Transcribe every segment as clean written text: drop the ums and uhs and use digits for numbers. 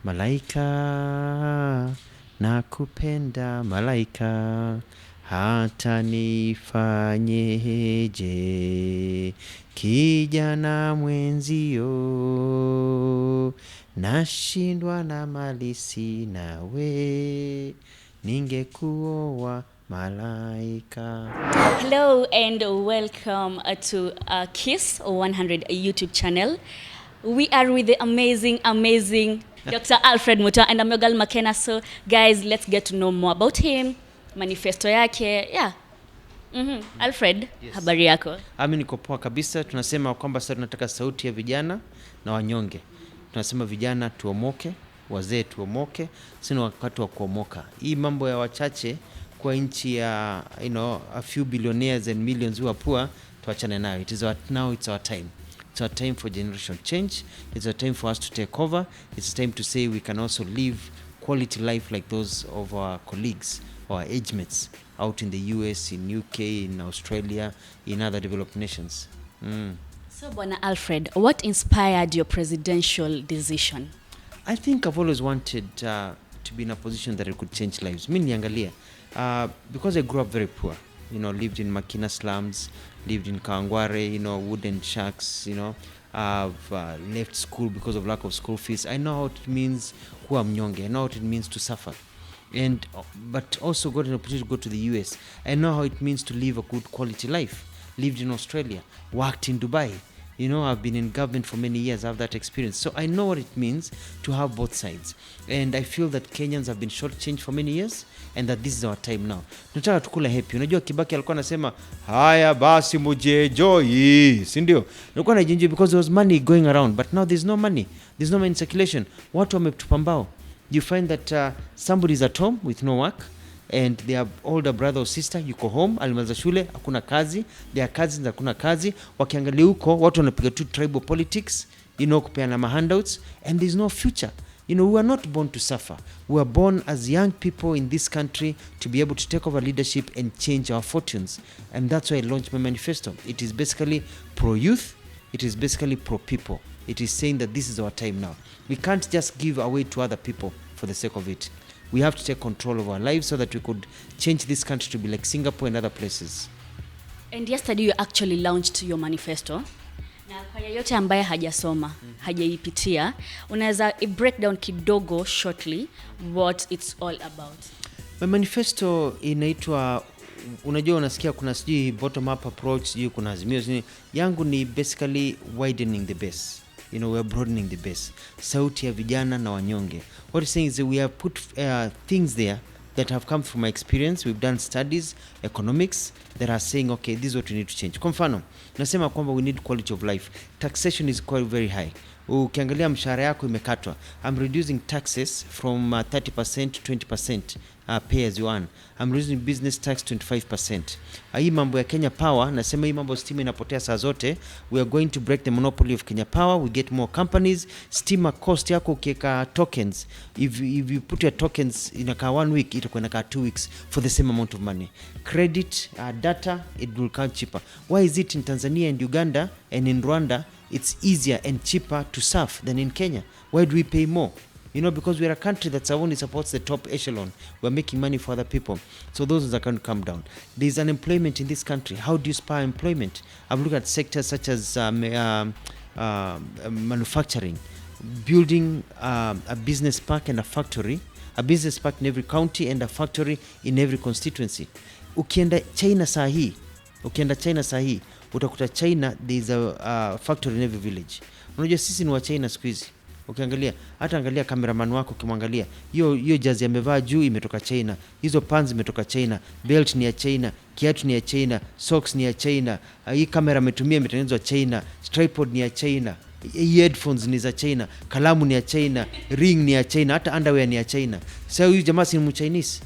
Malaika nakupenda malaika, hata nifanyeje, kijana mwenzio, nashindwa na mali sina we, ningekuoa malaika. Hello and welcome to Kiss 100 YouTube channel. We are with the amazing Dr. Alfred Mutua and I'm your girl Makena. So guys, let's get to know more about him, manifesto yake. Yeah. Alfred, yes. Habari yako? Mimi niko poa kabisa. Tunasema kwamba sasa tunataka sauti ya vijana na wanyonge. Tunasema vijana tuomoke, wazee tuomoke, sina wakati wa kuomoka. Hii mambo ya wachache kwa nchi ya a few billionaires and millions who are poor, tuachane nayo. Now it's our time. It's our time for generation change. It's our time for us to take over. It's time to say we can also live quality life like those of our colleagues, our age mates out in the US, in UK, in Australia, in other developed nations. So, Bwana Alfred, what inspired your presidential decision? I think I've always wanted to be in a position that I could change lives. Mimi niangalia, because I grew up very poor. Lived in Makina slums, lived in Kawangware, wooden shacks, I've left school because of lack of school fees. I know how it means kuwa mnyonge. I know what it means to suffer. But also got an opportunity to go to the US. I know how it means to live a good quality life. Lived in Australia, worked in Dubai. I've been in government for many years. I have that experience. So I know what it means to have both sides. And I feel that Kenyans have been shortchanged for many years and that this is our time now. Tunataka tukula happy. Unajua Kibaki alikuwa anasema, haya basi mujienjoy, si ndio? Nilikuwa najienjoy because there was money going around, but now there's no money. There's no money in circulation. Watu wametupa mbao. You find that somebody is at home with no work, and their older brother or sister yuko home, alimaliza shule, hakuna kazi, their cousins hakuna kazi, wakiangalia huko watu wanapiga tu tribal politics, kupeana handouts, and there's no future. We are not born to suffer. We are born as young people in this country to be able to take over leadership and change our fortunes. And that's why I launched my manifesto. It is basically pro-youth. It is basically pro-people. It is saying that this is our time now. We can't just give away to other people for the sake of it. We have to take control of our lives so that we could change this country to be like Singapore and other places. And yesterday you actually launched your manifesto. Na kwa yeyote ambaye hajasoma, hajaipitia, unaweza break down kidogo shortly what it's all about. My manifesto inaitwa, unajua unasikia kuna sijui bottom up approach, sijui kuna azimio, yangu ni basically widening the base. We're broadening the base. Sauti ya vijana na wanyonge. What it's saying is that we have put things there that have come from my experience. We've done studies, economics, that are saying, okay, this is what we need to change. Kwa mfano, nasema kwamba we need quality of life. Taxation is quite very high. Ukiangalia mshahara yako imekatwa. I'm reducing taxes from 30% to 20% pay as you earn. I'm reducing business tax 25%. Hii mambo ya Kenya Power, nasema hii mambo stima inapotea saa zote. We are going to break the monopoly of Kenya Power. We get more companies. Stima cost yako ukiweka tokens. If you put your tokens inakaa 1 week, itakuwa inakaa 2 weeks for the same amount of money. Credit, data, it will come cheaper. Why is it in Tanzania and Uganda and in Rwanda it's easier and cheaper to surf than in Kenya? Why do we pay more? Because we are a country that only supports the top echelon. We're making money for other people. So those are going to come down. There's unemployment in this country. How do you spur employment? I've looked at sectors such as manufacturing, building a business park and a factory, a business park in every county and a factory in every constituency. Ukienda China sahi, utakuta China, there's a factory in every village. Unajua sisi ni wa China siku hizi. Ukiangalia, hata angalia cameraman wako ukimwangalia, hiyo jazi amevaa juu imetoka China, hizo pants imetoka China, belt ni ya China, kiatu ni ya China, socks ni ya China, hii kamera ametumia imetengenezwa China, tripod ni ya China, headphones ni za China, kalamu ni ya China, ring ni ya China, hata underwear ni ya China. So huyu jamaa si Chinese.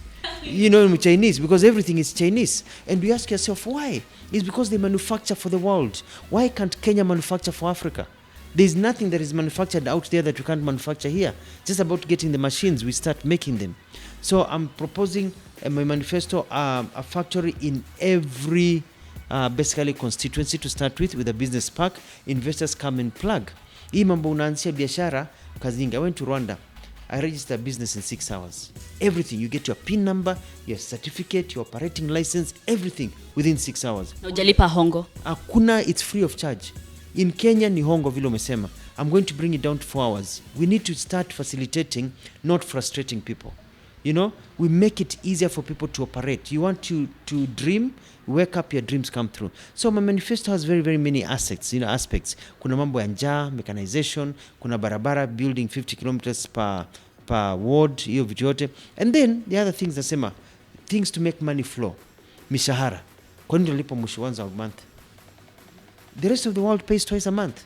Chinese because everything is Chinese. And we ask yourself why? It's because they manufacture for the world. Why can't Kenya manufacture for Africa? There's nothing that is manufactured out there that we can't manufacture here. Just about getting the machines, we start making them. So I'm proposing my manifesto, a factory in every basically constituency to start with a business park. Investors come and plug. Hii mambo unaanzisha biashara kazi nyingi. I went to Rwanda. I register a business in 6 hours. Everything. You get your PIN number, your certificate, your operating license, everything within 6 hours. Na hujalipa hongo. Hakuna, it's free of charge. In Kenya ni hongo vile umesema. I'm going to bring it down to 4 hours. We need to start facilitating, not frustrating people. You know, we make it easier for people to operate. You want to dream, wake up, your dreams come through. So my manifesto has very, very many aspects. Kuna mambo ya njaa, mechanization, kuna barabara, building 50 kilometers per ward, hiyo vitu yote. And then the other things nasema, things to make money flow. Mishahara. Kwa nini tunalipa mwisho once a month? The rest of the world pays twice a month.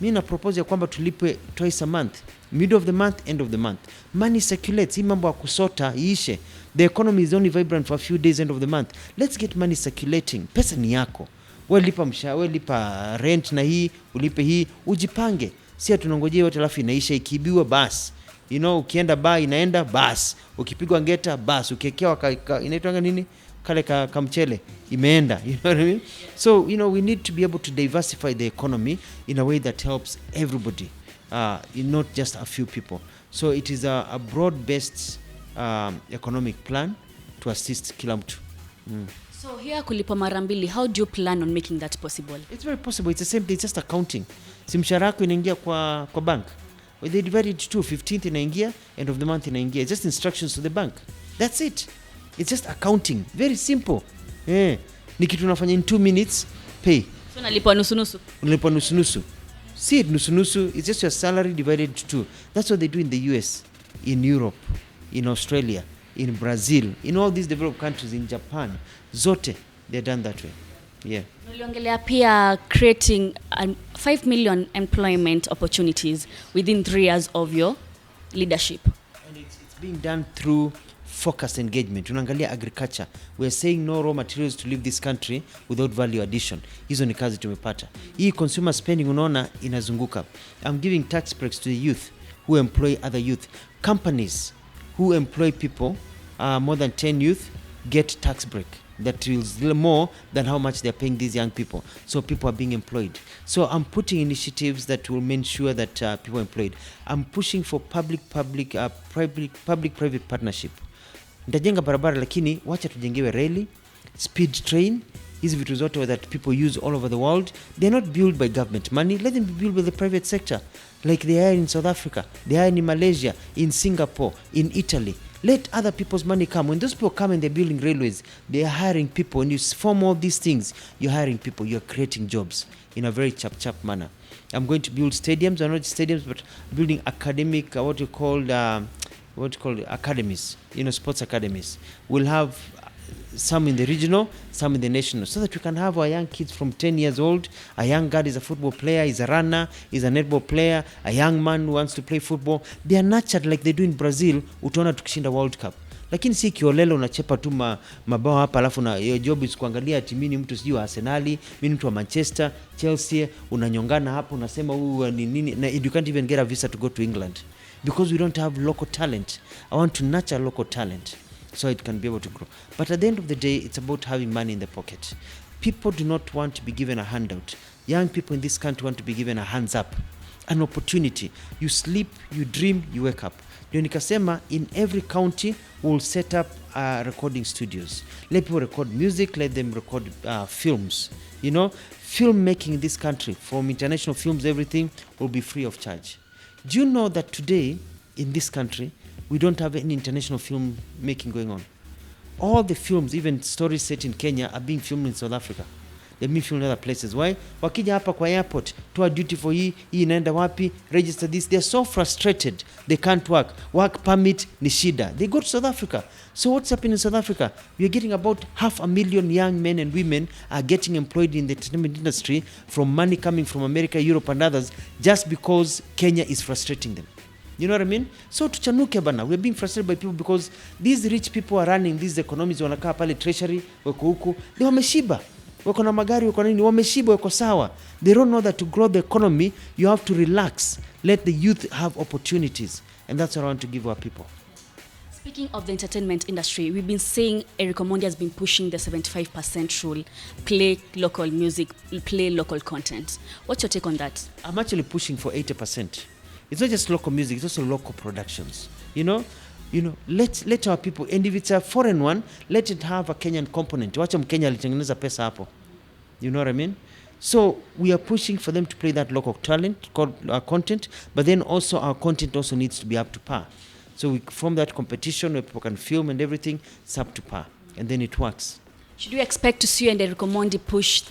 Mimi na propose ya kwamba tulipwe twice a month. Middle of the month, end of the month. Money circulates. Hii mambo ya kusota iishe. The economy is only vibrant for a few days end of the month. Let's get money circulating. Pesa ni yako. Wewe lipa mshahara, wewe lipa rent na hii, ulipe hii, ujipange. Si tunangojea yote alafu inaisha, ikibiwa basi. You know, ukienda bar inaenda basi. Ukipigwa ngeta basi. Ukiekewa inaitwa nini? Kale kamchele imeenda. You know what I mean? So, you know, we need to be able to diversify the economy in a way that helps everybody. Not just a few people. So it is a broad-based economic plan to assist kila mtu. So here kulipa mara mbili, how do you plan on making that possible? It's very possible. It's the same thing. It's just accounting. Si mshahara yako inaingia kwa bank. Well, they divide it to 15th inaingia, end of the month inaingia. It's just instructions to the bank. That's it. It's just accounting. Very simple. Ni kitu unafanya in 2 minutes, pay. So nalipa nusu-nusu? Unalipa nusu-nusu. See it, nusu-nusu, it's just your salary divided to 2. That's what they do in the US, in Europe, in Australia, in Brazil, in all these developed countries, in Japan. Zote, they're done that way. Yeah. Uliongelea pia creating 5 million employment opportunities within 3 years of your leadership. And it's being done through focused engagement. Unaangalia agriculture. We're saying no raw materials to leave this country without value addition. Hizo ni kazi tumepata. Hii consumer spending unaona inazunguka. I'm giving tax breaks to the youth who employ other youth. Companies who employ people, more than 10 youth, get tax break. That is more than how much they're paying these young people. So people are being employed. So I'm putting initiatives that will make sure that people are employed. I'm pushing for public-private partnership. Nitajenga barabara lakini wacha tujengewe reli, speed train, hizi vitu zote that people use all over the world. They're not built by government money. Let them be built by the private sector. Like they are in South Africa, they are in Malaysia, in Singapore, in Italy. Let other people's money come. When those people come and they're building railways, they are hiring people. When you form all these things, you're hiring people. You're creating jobs in a very chap manner. I'm going to build stadiums, not stadiums, but building academic, what you call academies, sports academies. We'll have some in the regional, some in the national, so that we can have our young kids from 10 years old. A young girl is a football player, is a runner, is a netball player, a young man who wants to play football. They are nurtured like they do in Brazil. Utaona tukishinda World Cup. Lakini si kiolelo unachepa tu mabao hapa alafu na your job is kuangalia ati mimi ni mtu sijui wa Arsenal, mimi ni mtu wa Manchester, Chelsea, unanyongana hapo unasema huyu ni nini, na you can't even get a visa to go to England because we don't have local talent. I want to nurture local talent so it can be able to grow. But at the end of the day, it's about having money in the pocket. People do not want to be given a handout. Young people in this country want to be given a hands up, an opportunity. You sleep, you dream, you wake up. Ndio nikasema in every county we'll set up recording studios. Let people record music, let them record films. Film making in this country, from international films, everything will be free of charge. Do you know that today in this country we don't have any international film making going on? All the films, even stories set in Kenya, are being filmed in South Africa. They're being filmed in other places. Why? Wakija hapa kwa airport, toa duty for hii inaenda wapi, register this. They're so frustrated. They can't work. Work permit ni shida. They go to South Africa. So what's happening in South Africa? We're getting about 500,000 young men and women are getting employed in the entertainment industry from money coming from America, Europe and others just because Kenya is frustrating them. You know what I mean? So tuchanuke bana. We're being frustrated by people because these rich people are running these economies. Wanakaa pale treasury, wako huku. They wameshiba. Wako na magari, wako nini, wameshiba, wako sawa. They don't know that to grow the economy, you have to relax. Let the youth have opportunities. And that's what I want to give our people. Speaking of the entertainment industry, we've been saying Eric Omondi has been pushing the 75% rule. Play local music, play local content. What's your take on that? I'm actually pushing for 80%. It's not just local music, it's also local productions. Let our people, and if it's a foreign one, let it have a Kenyan component. Wacha Mkenya alitengeneza pesa hapo. You know what I mean? So we are pushing for them to play that local talent content, but then also our content also needs to be up to par. So we form that competition where people can film and everything, it's up to par, and then it works. Should we expect to see you and Enrico Mondi push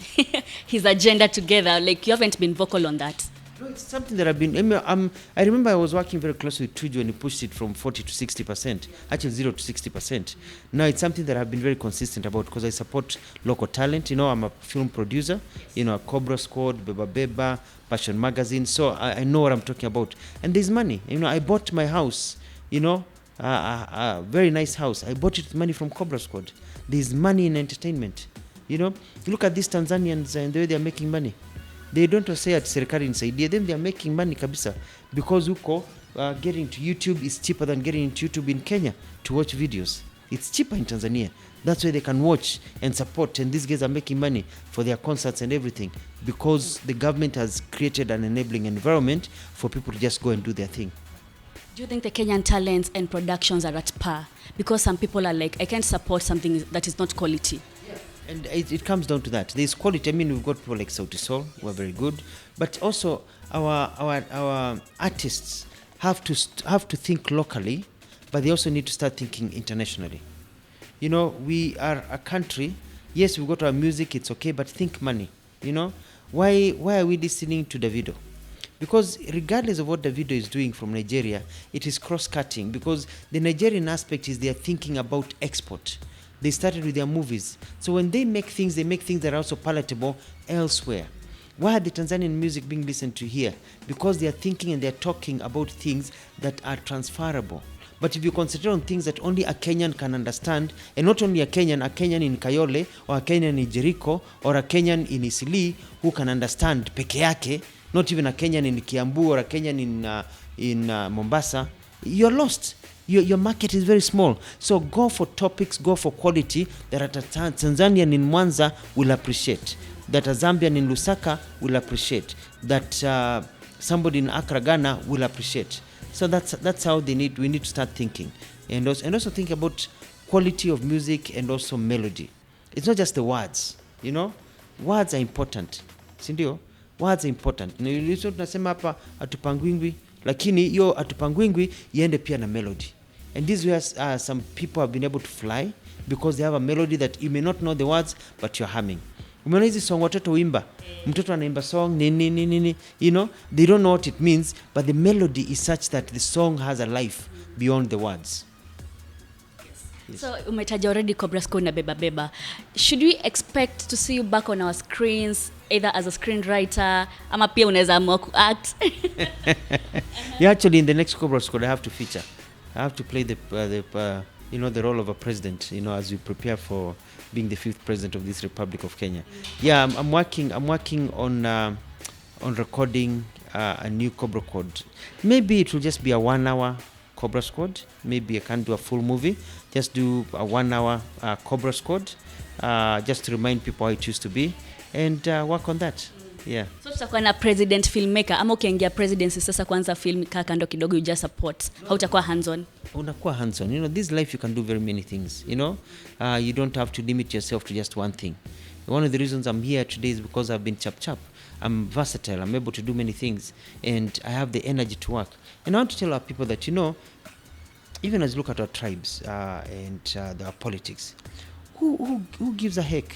his agenda together? Like, you haven't been vocal on that. No, it's something that I've been. I remember I was working very closely with Tuju when he pushed it from 40 to 60%, actually 0 to 60%. Now it's something that I've been very consistent about because I support local talent. I'm a film producer, a Cobra Squad, Beba Beba, Passion Magazine. So I know what I'm talking about. And there's money. I bought my house, a very nice house. I bought it with money from Cobra Squad. There's money in entertainment. Look at these Tanzanians and the way they're making money. They don't say at serikali nisaidie them, they are making money kabisa because getting to YouTube is cheaper than getting into YouTube in Kenya to watch videos. It's cheaper in Tanzania. That's why they can watch and support, and these guys are making money for their concerts and everything because the government has created an enabling environment for people to just go and do their thing. Do you think the Kenyan talents and productions are at par? Because some people are like, I can't support something that is not quality. And it comes down to that. There's quality. We've got people like Sauti Sol, who are very good, but also our artists have to think locally, but they also need to start thinking internationally. We are a country. Yes, we've got our music. It's okay, but think money. Why are we listening to Davido? Because regardless of what Davido is doing from Nigeria, it is cross-cutting because the Nigerian aspect is they are thinking about export. They started with their movies. So when they make things that are also palatable elsewhere. Why are the Tanzanian music being listened to here? Because they are thinking and they are talking about things that are transferable. But if you concentrate on things that only a Kenyan can understand, and not only a Kenyan in Kayole, or a Kenyan in Jericho, or a Kenyan in Isili, who can understand peke yake, not even a Kenyan in Kiambu or a Kenyan in Mombasa, you're lost. Your market is very small. So go for topics, go for quality that a Tanzanian in Mwanza will appreciate, that a Zambian in Lusaka will appreciate, that somebody in Accra, Ghana will appreciate. So that's how we need to start thinking. And also think about quality of music and also melody. It's not just the words, Words are important. Sindio? Words are important. Tunasema hapa atupangwingwi, lakini hiyo atupangwingwi iende pia na melody. And this is where some people have been able to fly because they have a melody that you may not know the words, but you're humming. Umeona hizi song watoto uimba, mtoto anaimba song nini, they don't know what it means, but the melody is such that the song has a life beyond the words. Yes. So umetaja already Cobra Squad na Beba Beba. Should we expect to see you back on our screens either as a screenwriter ama pia unaweza amua kuact? Yeah, actually in the next Cobra Squad I have to feature. I have to play the role of a president, as we prepare for being the 5th president of this Republic of Kenya. Yeah, I'm working on recording a new Cobra Squad. Maybe it will just be a 1 hour Cobra Squad. Maybe I can't do a full movie. Just do a 1 hour Cobra Squad, just to remind people how it used to be and work on that. Yeah. So tutakuwa na president filmmaker ama ukiingia presidency sasa kwanza film kando kidogo you just support. Hautakuwa hands on. Unakuwa hands on. This life you can do very many things, you don't have to limit yourself to just one thing. One of the reasons I'm here today is because I've been chap. I'm versatile. I'm able to do many things and I have the energy to work. And I want to tell our people that even as you look at our tribes and our politics, who gives a heck?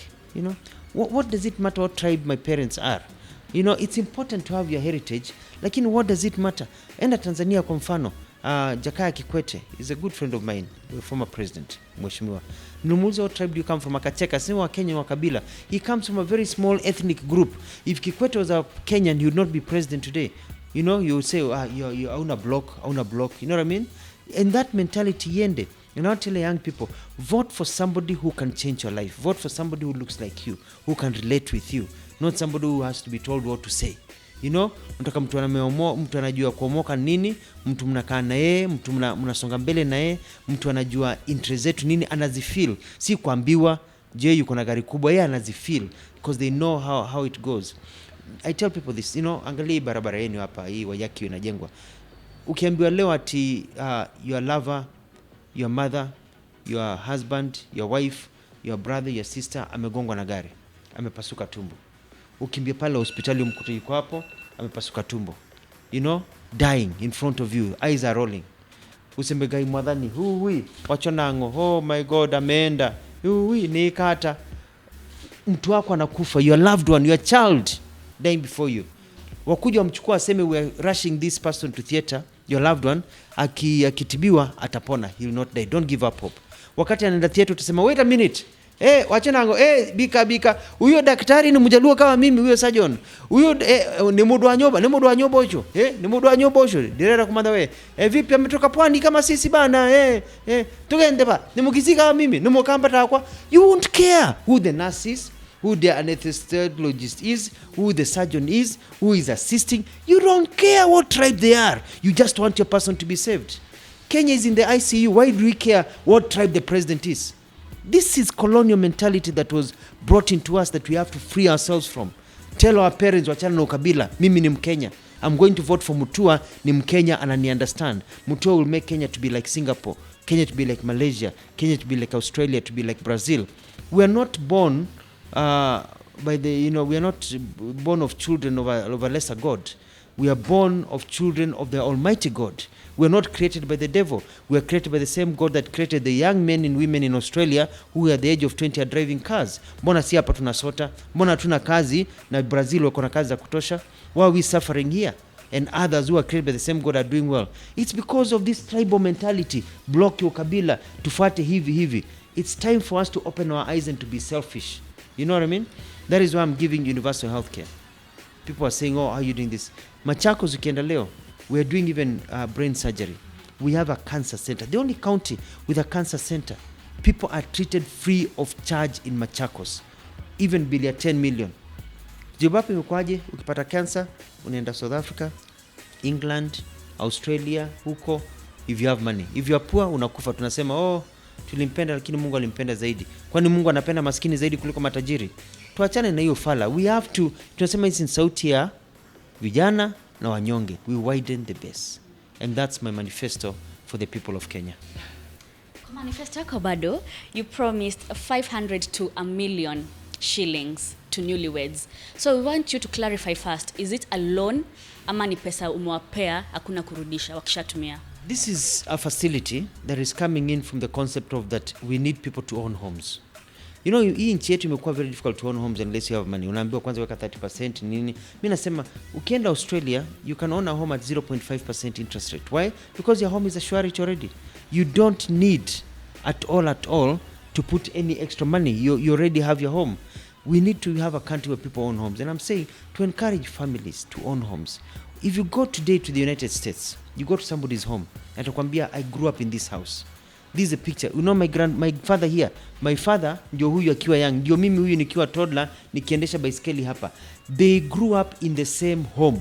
What does it matter what tribe my parents are? It's important to have your heritage, lakini what does it matter? Enda Tanzania kwa mfano, Jakaya Kikwete is a good friend of mine, the former president, Mheshimiwa. Numuuliza what tribe do you come from? Akacheka, sema wa Kenya wa kabila. He comes from a very small ethnic group. If Kikwete was a Kenyan, he would not be president today. You would say, you own a block. You know what I mean? And that mentality yende. And I'll tell young people, vote for somebody who can change your life. Vote for somebody who looks like you, who can relate with you, not somebody who has to be told what to say. Unataka mtu anajua kuomoka nini, mtu mnakaa na yeye, mtu mnasonga mbele na yeye, mtu anajua interest zetu nini, anazifeel. Si kuambiwa, je yuko na gari kubwa, yeye anazifeel because they know how it goes. I tell people this, angalia barabara yenu hapa hii Wayaki inajengwa. Ukiambiwa leo ati your lover, your mother, your husband, your wife, your brother, your sister amegongwa na gari, amepasuka tumbo, ukimbia pale hospitali umkute yuko hapo amepasuka tumbo, you know, dying in front of you, eyes are rolling, usembegai mwadhani hui wachonango, oh my god ameenda, hui ni kata, mtu wako anakufa, your loved one, your child dying before you, wakuja wamchukua aseme we are rushing this person to theater, your loved one, akitibiwa atapona, he will not die, don't give up hope. Wakati anaenda theater utasema wait a minute, wachanango, bika huyo daktari ni mjaluo kama mimi, huyo surgeon huyo, ni mudu wa nyoba hicho, ni mudu wa nyoba hicho direra kumanda we, vipi ametoka pwani kama sisi bana, tugende ba nimukizika kama mimi nimukamba takwa, you won't care who the nurse is, who the anesthesiologist is, who the surgeon is, who is assisting. You don't care what tribe they are. You just want your person to be saved. Kenya is in the ICU. Why do we care what tribe the president is? This is colonial mentality that was brought into us that we have to free ourselves from. Tell our parents, wachana na ukabila, mimi ni Mkenya. I'm going to vote for Mutua, ni Mkenya and I understand. Mutua will make Kenya to be like Singapore, Kenya to be like Malaysia, Kenya to be like Australia, to be like Brazil. We are not born by the, we are not born of children of a lesser God. We are born of children of the Almighty God. We are not created by the devil. We are created by the same God that created the young men and women in Australia who at the age of 20 are driving cars. Mbona si hapa tunasota? Mbona hatuna kazi na Brazil wako na kazi za kutosha? Why are we suffering here? And others who are created by the same God are doing well. It's because of this tribal mentality. Block your kabila, tufuate hivi. It's time for us to open our eyes and to be selfish. You know what I mean? That is why I'm giving universal healthcare. People are saying, oh, how are you doing this? Machakos ukienda leo, we are doing even brain surgery. We have a cancer center. The only county with a cancer center. People are treated free of charge in Machakos. Even bill ya 10 million. Jibapi mkwaje, ukipata cancer, unaenda South Africa, England, Australia, huko, if you have money. If you are poor, unakufa. Tunasema, oh, tulimpenda lakini Mungu alimpenda zaidi. Kwani Mungu anapenda maskini zaidi kuliko matajiri? Tuachane na hiyo fala. We have to, tunasema hizi sauti ya vijana na wanyonge. We widen the base. And that's my manifesto for the people of Kenya. Kwa manifesto yako bado, you promised 500 to 1 million shillings to newlyweds. So we want you to clarify first, is it a loan ama ni pesa umewapea hakuna kurudisha wakishatumia? This is a facility that is coming in from the concept of that we need people to own homes. You know, hii nchi yetu imekuwa very difficult to own homes unless you have money. Unaambiwa kwanza weka 30% nini. Mimi nasema ukienda Australia, you can own a home at 0.5% interest rate. Why? Because your home is a surety already. You don't need at all to put any extra money. You already have your home. We need to have a country where people own homes. And I'm saying to encourage families to own homes. If you go today to the United States, you go to somebody's home, and atakwambia, I grew up in this house. This is a picture. You know my father here. My father ndio huyu akiwa young. Ndio mimi huyu nikiwa toddler nikiendesha baiskeli hapa. They grew up in the same home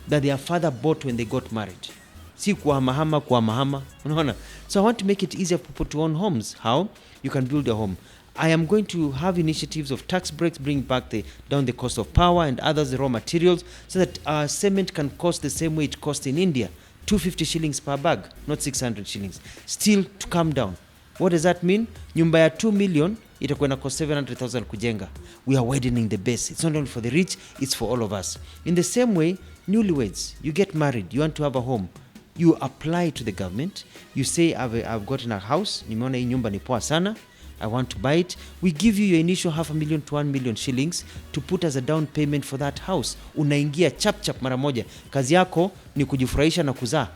that their father bought when they got married. Si kuhamahama. Unaona? So I want to make it easier for people to own homes. How? You can build a home. I am going to have initiatives of tax breaks, bring back down the cost of power and others, the raw materials, so that cement can cost the same way it costs in India. 250 shillings per bag, not 600 shillings. Still to come down. What does that mean? Nyumba ya 2 million, itakuwa na cost 700,000 kujenga. We are widening the base. It's not only for the rich, it's for all of us. In the same way, newlyweds, you get married, you want to have a home. You apply to the government. You say, I've gotten a house. Nimeona hii nyumba ni poa sana. I want to buy it. We give you your initial 500,000 to 1 million shillings to put as a down payment for that house. Unaingia chap mara moja. Kazi yako ni kujifurahisha na kuzaa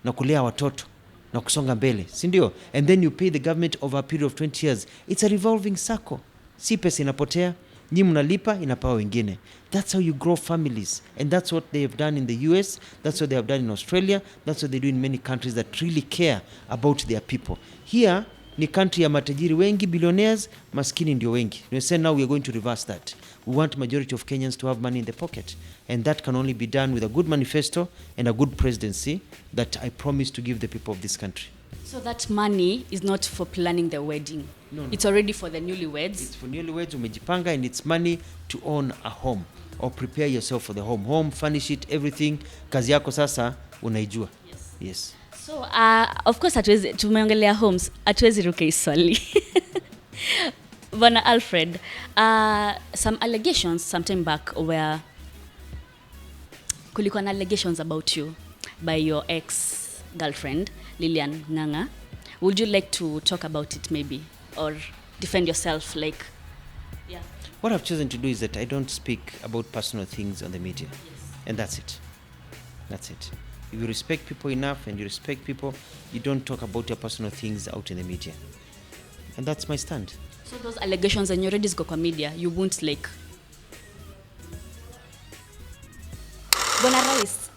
na kulea watoto na kusonga mbele, si ndio? And then you pay the government over a period of 20 years. It's a revolving circle. Si pesa inapotea, nyinyi mnalipa, inapawa wengine. That's how you grow families. And that's what they have done in the US. That's what they have done in Australia. That's what they do in many countries that really care about their people. Here ni country ya matajiri wengi, billionaires, maskini ndio wengi. We say now we are going to reverse that. We want majority of Kenyans to have money in the pocket. And that can only be done with a good manifesto and a good presidency that I promise to give the people of this country. So that money is not for planning the wedding. No. It's already for the newlyweds. It's for newlyweds, umejipanga, and it's money to own a home or prepare yourself for the home. Home, furnish it, everything. Kazi yako sasa unaijua. Yes. Yes. So of course hatuwezi tumeongelea homes, hatuwezi ruka hii swali. Bwana Alfred, some allegations sometime back where kulikuwa na allegations about you by your ex-girlfriend Lilian Nganga. Would you like to talk about it maybe or defend yourself like yeah? What I've chosen to do is that I don't speak about personal things on the media. Yes. And that's it. That's it. If you respect people enough and you respect people, you don't talk about your personal things out in the media. And that's my stand. So those allegations and you already go kwa media, you won't like Bwana Rais.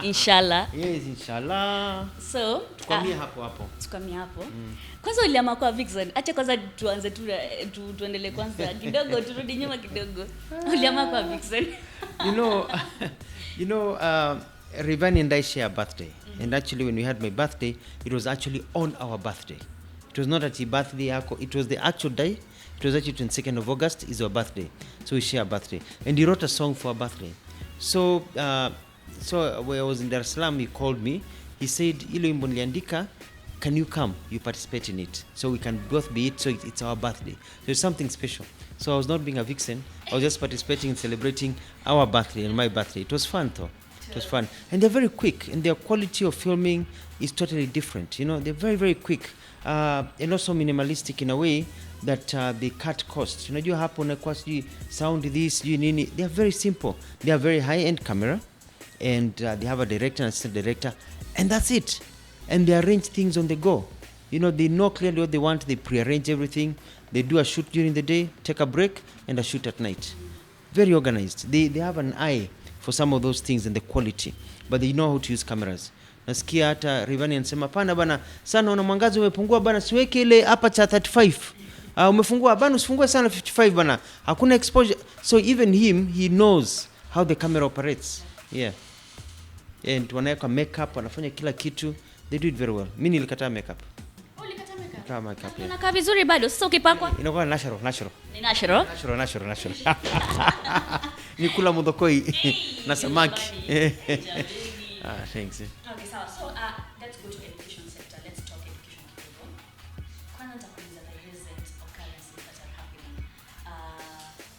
Inshallah. Yes, inshallah. So Tukwamie hapo hapo. Tukamia hapo. Kwanza uliama kwa Vixen. Acha kwanza tuanze tuendelee kwanza kidogo turudi nyuma kidogo. Uliama kwa Vixen. You know, Rivani and I share a birthday. And actually when we had my birthday, it was actually on our birthday. It was not at the birthday yako, it was the actual day. It was actually 22nd of August is our birthday. So we share a birthday. And he wrote a song for our birthday. So when I was in Dar es Salaam, he called me. He said, "Ilo wimbo niliandika, can you come? You participate in it. So we can both be it. So it's our birthday. So it's something special." So I was not being a vixen. I was just participating in celebrating our birthday and my birthday. It was fun though. It was fun. And they're very quick. And their quality of filming is totally different. You know, they're very, very quick. And also minimalistic in a way that they cut costs. Unajua hapo unakuwa sijui sound this, sijui nini. They are very simple. They are very high-end camera. And they have a director and assistant director. And that's it. And they arrange things on the go. You know, they know clearly what they want. They pre-arrange everything. They do a shoot during the day, take a break, and a shoot at night. Very organized. They have an eye for some of those things and the quality. But they know how to use cameras. Nasikia hata Rivani anasema pana bana sana una mwangazi umepungua bana siweke ile hapa cha 35. Umefungua bana usifungue sana 55 bana. Hakuna exposure. So even him, he knows how the camera operates. Yeah. And wanaweka makeup, wanafanya kila kitu. They do it very well. Mimi nilikataa makeup. Ulikata makeup? Kama makeup. Unakaa vizuri bado. Sasa ukipakwa? Inakuwa natural. Ni natural? Natural. Ni kula mudokoi na samaki. Thanks. Okay, so let's go to education sector. Let's talk education kidogo. Kwanza nitakuuliza the recent occurrences that are happening.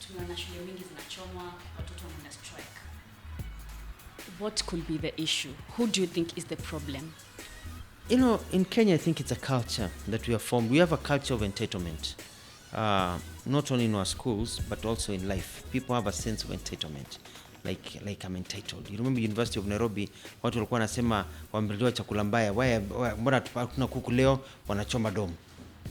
Tumeona shule mingi zinachomwa, watoto wanaenda strike. What could be the issue? Who do you think is the problem? You know, in Kenya, I think it's a culture that we have formed. We have a culture of entitlement, not only in our schools, but also in life. People have a sense of entitlement, like I'm entitled. You remember University of Nairobi, watu walikuwa wanasema wameletewa chakula mbaya. Mbona tuna kuku leo wanachoma domu?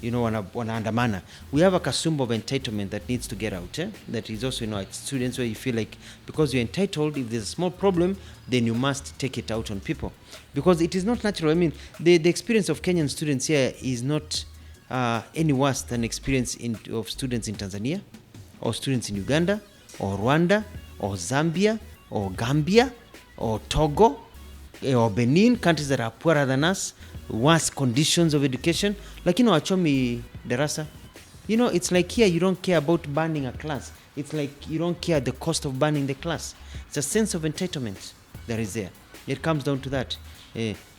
You know, wanaandamana. We have a kasumba of entitlement that needs to get out. That is also, you know, it's students where you feel like because you're entitled, if there's a small problem, then you must take it out on people. Because it is not natural. I mean, the experience of Kenyan students here is not any worse than experience of students in Tanzania, or students in Uganda, or Rwanda, or Zambia, or Gambia, or Togo, or Benin, countries that are poorer than us, worse conditions of education. Like, you know, wachomi darasa. You know, it's like here you don't care about burning a class. It's like you don't care the cost of burning the class. It's a sense of entitlement that is there. It comes down to that.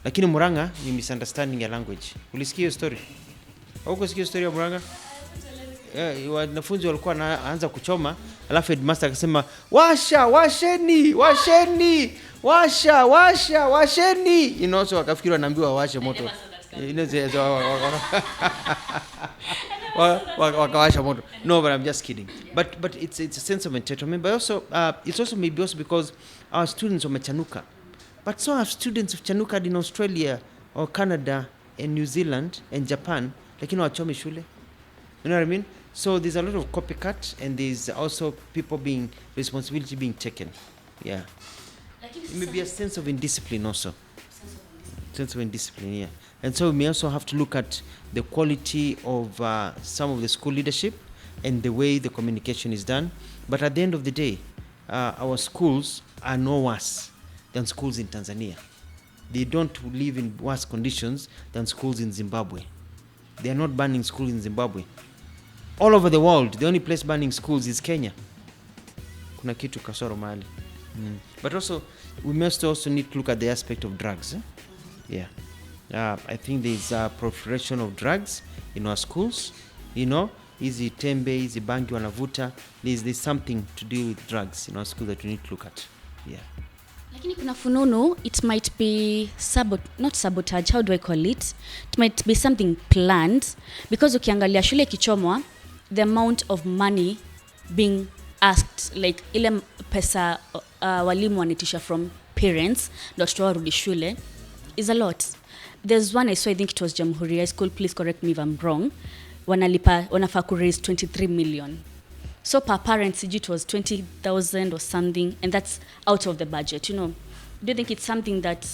Lakini Muranga ni misunderstanding ya language. Ulisikia hiyo story? Hauko sikia story ya Muranga? Wanafunzi walikuwa wanaanza kuchoma, alafu headmaster akasema washeni. You know, so wakafikiri wanaambiwa washe moto. Wakawasha moto. No, but I'm just kidding. But it's a sense of entitlement. But also, it's also maybe also because our students wamechanuka. But so have students of chanuka in Australia or Canada and New Zealand and Japan. Lakini wachomi shule. You know what I mean? So there's a lot of copycat, and there's also people responsibility being taken. Yeah. It may be a sense of indiscipline also. Sense of indiscipline, yeah. And so we may also have to look at the quality of some of the school leadership and the way the communication is done. But at the end of the day, our schools are no worse than schools in Tanzania. They don't live in worse conditions than schools in Zimbabwe. They are not banning schools in Zimbabwe. All over the world, the only place banning schools is Kenya. Kuna kitu kasoro mahali. But also, we must also need to look at the aspect of drugs. Yeah. I think there's a proliferation of drugs in our schools. Easy tembe, easy bangi wanavuta. There's something to do with drugs in our school that we need to look at. Yeah. Lakini kuna fununu, it might be not sabotage, how do I call it? It might be something planned, because ukiangalia shule kichomwa, the amount of money being asked, like ile pesa walimu wanitisha from parents, ndo watoto warudi shule, is a lot. There's one I saw, I think it was Jamhuri High School, please correct me if I'm wrong, wanafaa ku raise 23 million. So per parent, it was 20,000 or something, and that's out of the budget, Do you think it's something that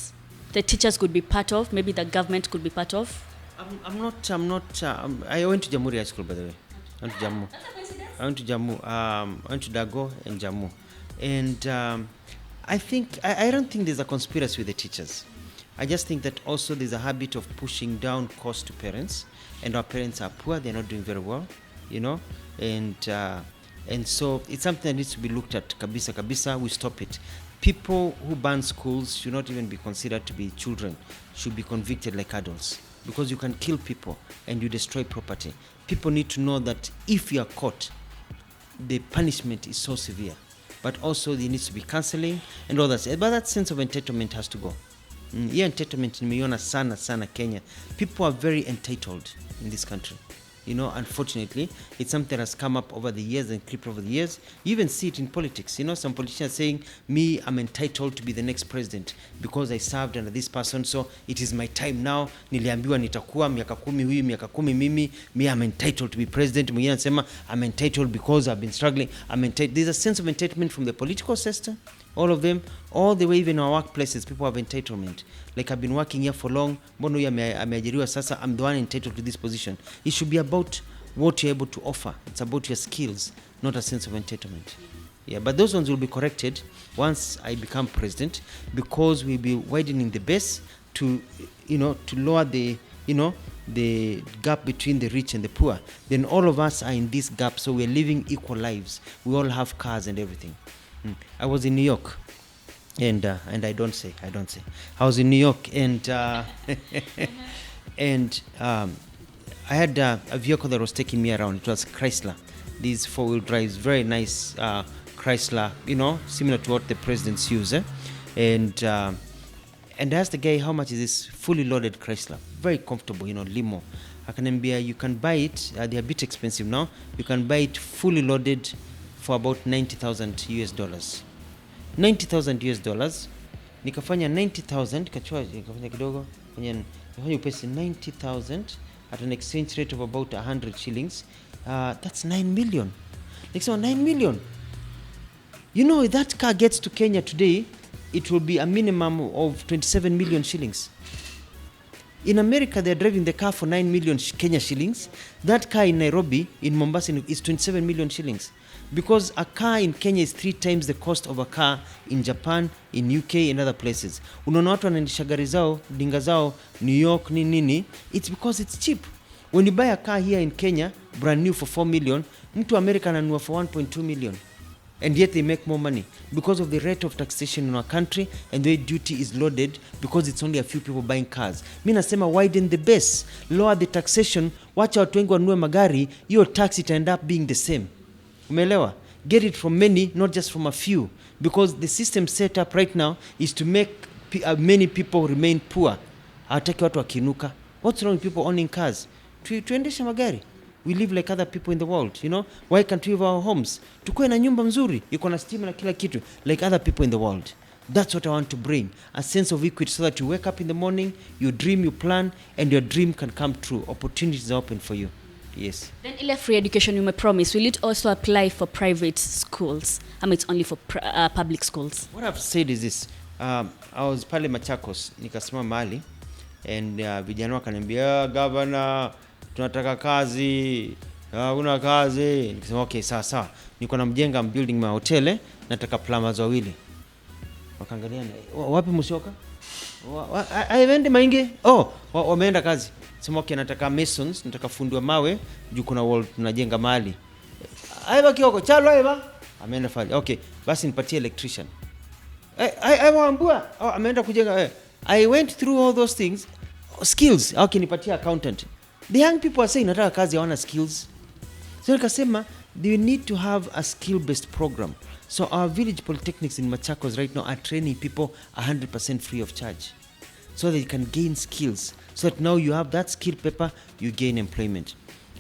the teachers could be part of, maybe the government could be part of? I'm not, I went to Jamhuri High School, by the way. I went to Jammu. I went to Jammu. I went to Dago and Jammu. And I don't think there's a conspiracy with the teachers. I just think that also there's a habit of pushing down costs to parents, and our parents are poor, they're not doing very well, and so it's something that needs to be looked at. Kabisa, we stop it. People who ban schools should not even be considered to be children, should be convicted like adults, because you can kill people and you destroy property. People need to know that if you are caught, the punishment is so severe, but also there needs to be counseling and all that. But that sense of entitlement has to go. Here entitlement nimeiona sana Kenya. People are very entitled in this country. Unfortunately, it's something that has come up over the years and crept over the years. You even see it in politics. Some politicians saying, me, I'm entitled to be the next president because I served under this person, so it is my time now. Niliambiwa nitakuwa miaka 10 huyu, miaka 10 mimi. Me, I'm entitled to be president. Mwingine anasema, I'm entitled because I've been struggling. There's a sense of entitlement from the political sector, all of them, all the way even in our workplaces, people have entitlement. Like, I've been working here for long, mbono huyu ameajiriwa sasa, I'm the one entitled to this position. It should be about what you're able to offer. It's about your skills, not a sense of entitlement. Yeah, but those ones will be corrected once I become president, because we'll be widening the base to lower the gap between the rich and the poor. Then all of us are in this gap, so we're living equal lives. We all have cars and everything. I was in New York, and I don't say. I was in New York, and and I had a vehicle that was taking me around. It was Chrysler. These 4-wheel drives, very nice Chrysler, similar to what the presidents use. And I asked the guy, how much is this fully loaded Chrysler? Very comfortable, limo. Akaniambia, you can buy it. They're a bit expensive now. You can buy it fully loaded for about $90,000 US. $90,000. Nikafanya 90,000, nikafanya kidogo, nikafanya upesi 90,000 at an exchange rate of about 100 shillings. That's 9 million. Nikasema 9 million. If that car gets to Kenya today, it will be a minimum of 27 million shillings. In America, they're driving the car for 9 million Kenya shillings. That car in Nairobi, in Mombasa, is 27 million shillings. Because a car in Kenya is 3 times the cost of a car in Japan, in UK, and other places. Unaona watu wanaendesha gari zao, dinga zao, New York, nini. It's because it's cheap. When you buy a car here in Kenya, brand new for 4 million, mtu America ananunua for 1.2 million. And yet they make more money because of the rate of taxation in our country and the way duty is loaded, because it's only a few people buying cars. Mimi nasema widen the base, lower the taxation, wacha watu wengi wanunue magari, hiyo tax it end up being the same. Umeelewa? Get it from many, not just from a few, because the system set up right now is to make many people remain poor. Hawataki watu wakinuka. What's wrong with people owning cars? Tuendeshe magari. We live like other people in the world, Why can't we have our homes? Tukue na nyumba mzuri, iko na stima na kila kitu, like other people in the world. That's what I want to bring, a sense of equity, so that you wake up in the morning, you dream, you plan, and your dream can come true. Opportunities are open for you. Yes. Then ile free education you may promise, will it also apply for private schools? It's only for public schools? What I've said is this. I was pale Machakos, nikasema mahali, and vijana wakaniambia, governor, tunataka kazi, una kazi. Nikasema okay, sawa. Niko na mjenga building my hotel, nataka plumbers wawili. Wakaangaliana, wapi Musyoka? Aende maingi? Wameenda kazi. Sema okay, nataka masons, nataka fundi wa mawe, juu kuna wall tunajenga mahali. Aiba Kioko, chalo aiba. Ameenda fali. Okay, basi nipatie electrician. Waambua ameenda kujenga. I went through all those things. Skills akinipatia accountant. The young people are saying nataka kazi, hawana skills. So nikasema they need to have a skill based program. So our village polytechnics in Machakos right now are training people 100% free of charge, so that you can gain skills, so that now you have that skill paper, you gain employment.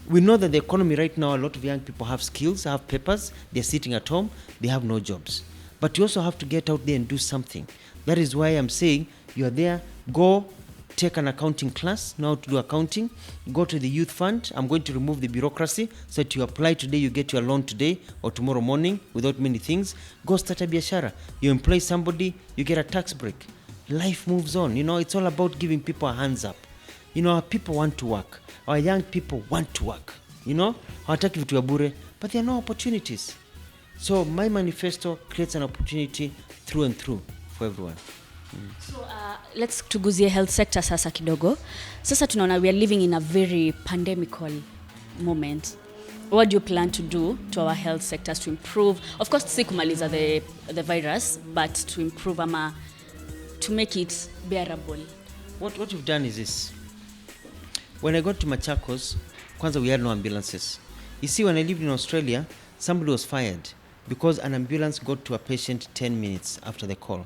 We know that the economy right now, a lot of young people have skills, have papers, they're sitting at home, they have no jobs. But you also have to get out there and do something. That is why I'm saying you are there, go take an accounting class, know how to do accounting, go to the youth fund. I'm going to remove the bureaucracy, so that you apply today, you get your loan today or tomorrow morning without many things. Go start a biashara, you employ somebody, you get a tax break. Life moves on. It's all about giving people a hands up. Our people want to work, our young people want to work, hawataki vitu ya bure, but there are no opportunities. So my manifesto creates an opportunity through and through for everyone. So let's tuguzie health sector sasa kidogo. Sasa tunaona we are living in a very pandemical moment. What do you plan to do to our health sectors to improve? Of course, si kumaliza the virus, but to improve ama to make it bearable. What we've done is this. When I got to Machakos, kwanza we had no ambulances. You see, when I lived in Australia, somebody was fired because an ambulance got to a patient 10 minutes after the call.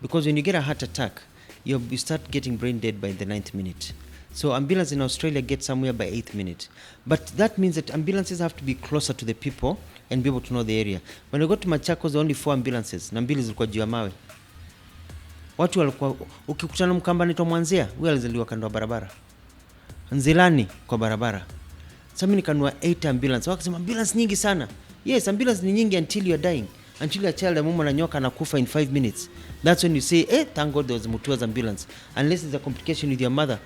Because when you get a heart attack, you start getting brain dead by the 9th minute. So ambulance in Australia get somewhere by 8th minute. But that means that ambulances have to be closer to the people and be able to know the area. When I got to Machakos, there were only 4 ambulances. Na mbili zilikuwa juu ya mawe. Watu walikuwa, ukikutana Mkamba anaitwa Mwanzia, huyo alizaliwa kando ya barabara. Nzilani kwa barabara. Sasa mimi nikanunua 8 ambulance. Wakasema ambulance nyingi sana. Yes, ambulance ni nyingi until you are dying. Until your child mume na nyoka anakufa in 5 minutes. That's when you say, thank God there was Mutua's ambulance. Unless there's a complication with your mother,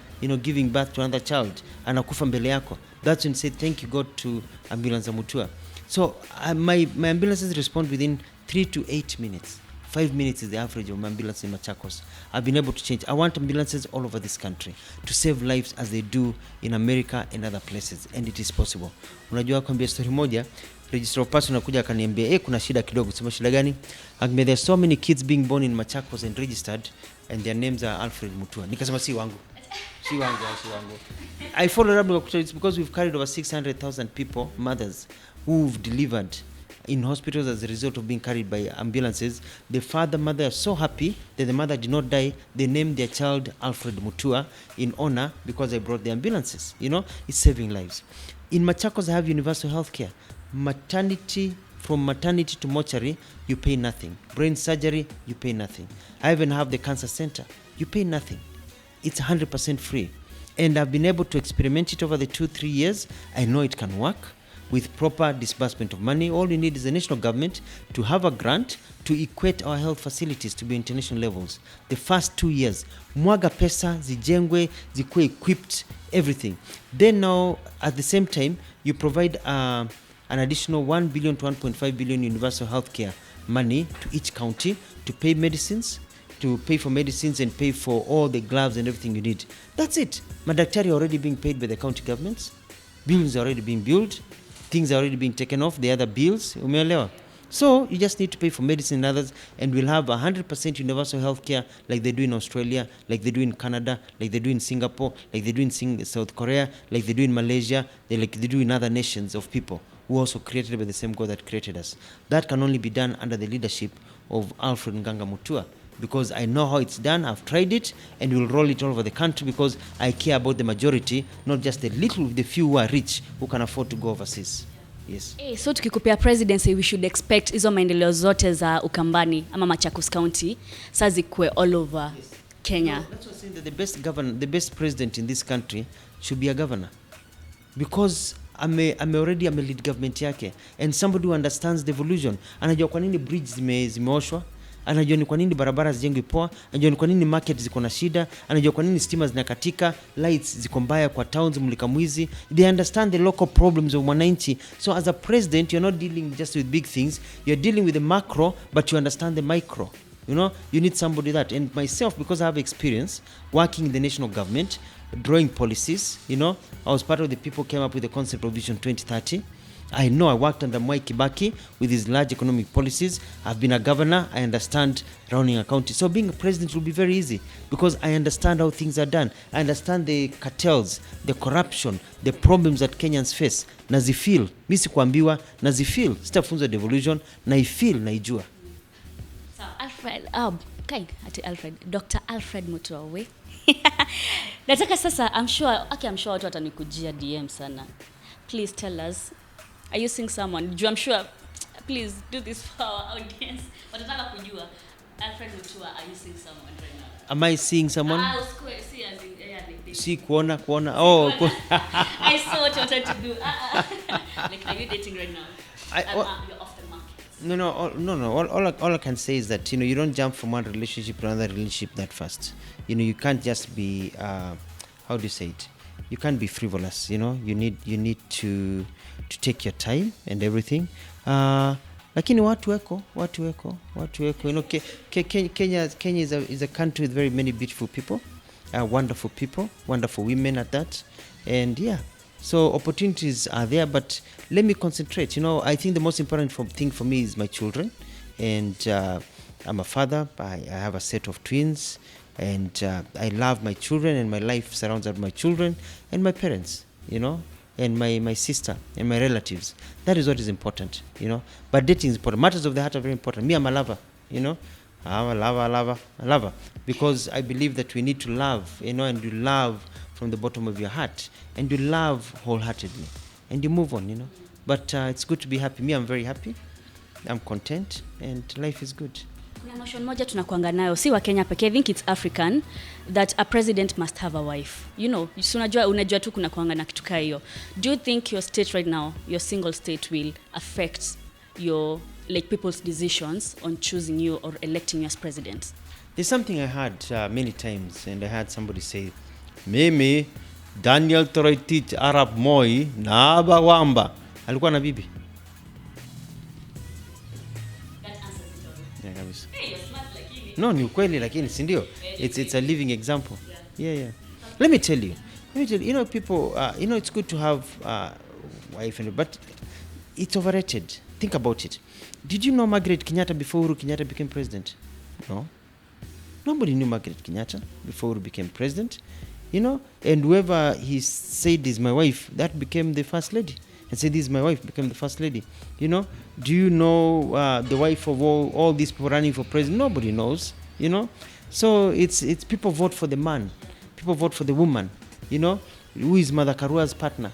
giving birth to another child, anakufa mbele yako. That's when you say, thank you God to ambulance Mutua. So my ambulances respond within 3 to 8 minutes. 5 minutes is the average of my ambulance in Machakos. I've been able to change. I want ambulances all over this country to save lives as they do in America and other places, and it is possible. Unajua kwambia story moja, registrar of person anakuja akaniambia kuna shida kidogo. Sema shida gani? Akaniambia there are so many kids being born in Machakos and registered and their names are Alfred Mutua. Nikasema si wangu. I followed up, it's because we've carried over 600,000 people, mothers who've delivered in hospitals as a result of being carried by ambulances. The father, mother are so happy that the mother did not die. They named their child Alfred Mutua in honor because they brought the ambulances. It's saving lives. In Machakos, I have universal health care. From maternity to mortuary, you pay nothing. Brain surgery, you pay nothing. I even have the cancer center. You pay nothing. It's 100% free. And I've been able to experiment it over the 2-3 years. I know it can work with proper disbursement of money. All you need is the national government to have a grant to equate our health facilities to be international levels. The first 2 years, mwaga pesa, zijengwe, zikuwe equipped, everything. Then now, at the same time, you provide an additional 1 billion to 1.5 billion universal healthcare money to each county to pay for medicines and pay for all the gloves and everything you need. That's it. Madaktari are already being paid by the county governments. Bills are already being billed. Things are already being taken off. The other bills, umeelewa? So you just need to pay for medicine and others, and we'll have 100% universal healthcare like they do in Australia, like they do in Canada, like they do in Singapore, like they do in South Korea, like they do in Malaysia, like they do in other nations of people who also created by the same God that created us. That can only be done under the leadership of Alfred Nganga Mutua, because I know how it's done, I've tried it, and we'll roll it all over the country because I care about the majority, not just the few who are rich who can afford to go overseas. Yes. So tukikupea presidency, we should expect hizo maendeleo zote za Ukambani ama Machakos County sasa zikuwe all over Kenya. No, that's what I'm saying, that the best president in this country should be a governor, because already lead government yake, and somebody who understands the evolution. Anajua kwa nini bridge zimeoshwa, anajua ni kwa nini barabara zijengwe poa, anajua ni kwa nini market ziko na shida, anajua kwa nini stima zinakatika, lights ziko mbaya kwa towns, mulika mwizi. They understand the local problems of mwananchi. So as a president, you're not dealing just with big things, you're dealing with the macro, but you understand the micro. You need somebody that. And myself, because I have experience working in the national government, drawing policies, I was part of the people who came up with the concept of Vision 2030. I know I worked under Mwai Kibaki with his large economic policies. I've been a governor. I understand running a county. So being a president will be very easy because I understand how things are done. I understand the cartels, the corruption, the problems that Kenyans face. Nazifeel. Mi sikuambiwa, nazifeel. Sitafunzwa devolution, naifeel, naijua. So Alfred, Alfred, Dr. Alfred Mutua we. Nataka sasa, I'm sure watu watanikujia DM sana. Please tell us, are you seeing someone? I'm sure, please do this for our audience. Watataka kujua, Alfred Mutua, are you seeing someone right now? Am I seeing someone? See as in, yeah, See, kuona. Oh, I saw what you wanted to do. Like, are you dating right now? You're off the market. No. All I can say is that, you don't jump from one relationship to another relationship that fast. You can't just be, how do you say it? You can't be frivolous. You need to take your time and everything. Lakini watu weko. Kenya is a country with very many beautiful people, wonderful people, wonderful women at that, and yeah. So opportunities are there, but let me concentrate. I think the most important thing for me is my children, and I'm a father. I have a set of twins, and I love my children, and my life surrounds around my children and my parents, and my sister and my relatives. That is what is important, But dating is important. Matters of the heart are very important. Me, I'm a lover, I'm a lover, because I believe that we need to love, and you love from the bottom of your heart, and you love wholeheartedly, and you move on, But it's good to be happy. Me, I'm very happy. I'm content, and life is good. Kuna notion moja tunakuanga nayo, si wa Kenya pekee, I think it's African, that a president must have a wife. Unajua tu kuna kuanga na kitu hiyo. Do you think your state right now, your single state, will affect your people's decisions on choosing you or electing you as president? There's something I heard many times, and I heard somebody say, Mimi Daniel Toroitich Arab Moi na Abawamba alikuwa na bibi. No, ni ukweli lakini si ndio? It's a living example. Yeah. Let me tell you, people, it's good to have wife, but it's overrated. Think about it. Did you know Margaret Kenyatta before Uhuru Kenyatta became president? No. Nobody knew Margaret Kenyatta before Uhuru became president. And whoever he said is my wife, that became the first lady. And said this is my wife, became the first lady. Do you know the wife of all these people running for president? Nobody knows. So it's people vote for the man, people vote for the woman. Who is Mother Karua's partner?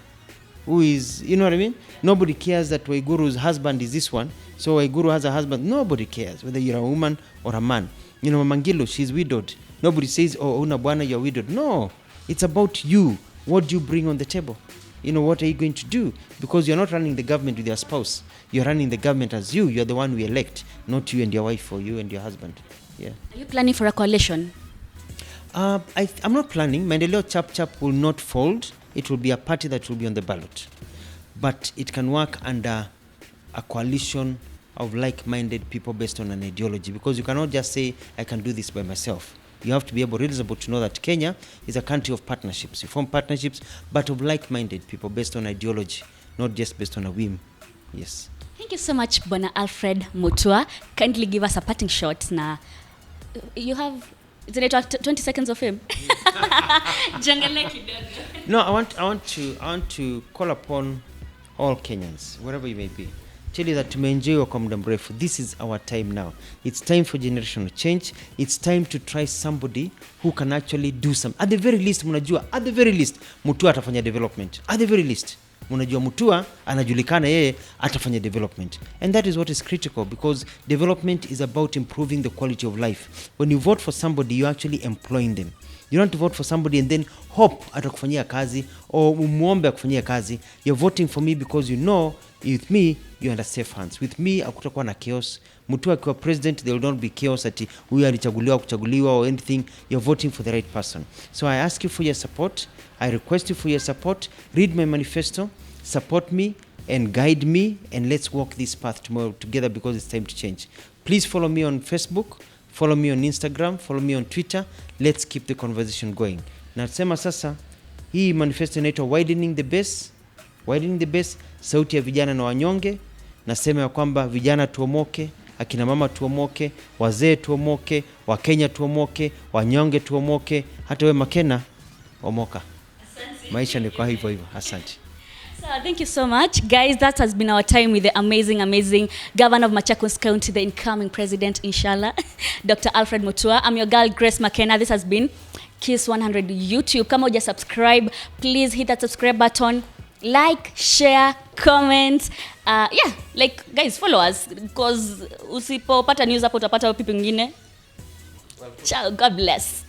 Who is, what I mean? Nobody cares that Waiguru's husband is this one. So Waiguru has a husband. Nobody cares whether you're a woman or a man. Mangilo, she's widowed. Nobody says, oh, Una Bwana, you're widowed. No, it's about you. What do you bring on the table? What are you going to do? Because you're not running the government with your spouse. You're running the government as you. You're the one we elect, not you and your wife or you and your husband. Yeah. Are you planning for a coalition? I'm not planning. Maendeleo Chap will not fold. It will be a party that will be on the ballot. But it can work under a coalition of like-minded people based on an ideology, because you cannot just say, I can do this by myself. You have to be reasonable to know that Kenya is a country of partnerships. You form partnerships, but of like-minded people based on ideology, not just based on a whim. Yes. Thank you so much, Bwana Alfred Mutua. Kindly give us a parting shot. Now, you have 20 seconds of fame. No, I want to call upon all Kenyans, wherever you may be. Tell you that tumeenjoy kwa muda mrefu. This is our time now. It's time for generational change. It's time to try somebody who can actually do some. At the very least, Mutua atafanya development. At the very least, Mutua anajulikana yeye atafanya development. And that is what is critical, because development is about improving the quality of life. When you vote for somebody, you're actually employing them. You don't vote for somebody and then hope atakufanyia kazi or umuombe akufanyia kazi. You're voting for me because with me, you're under safe hands. With me, hakutakuwa na chaos. Mutua akiwa president, there will not be chaos ati huyu alichaguliwa kuchaguliwa or anything. You're voting for the right person. So I ask you for your support. I request you for your support. Read my manifesto, support me and guide me, and let's walk this path tomorrow together, because it's time to change. Please follow me on Facebook, follow me on Instagram, follow me on Twitter. Let's keep the conversation going. Nasema sasa, hii manifesto inaitwa widening the base, Widening the base, sauti ya vijana na wanyonge. Nasema ya kwamba vijana tuomoke, akina mama tuomoke, wazee tuomoke, Wakenya tuomoke, wanyonge tuomoke, hata we Makena omoka. Maisha ni kwa hivyo hivyo. Asante. So thank you so much, guys. That has been our time with the amazing Governor of Machakos County, the incoming president, inshallah, Dr. Alfred Mutua. I'm your girl, Grace McKenna. This has been Kiss 100 YouTube. Kama uja subscribe, please hit that subscribe button. Like, share, comment. Yeah, like, guys, follow us. Because usipopata news hapo utapata pipi ngine. Ciao, God bless.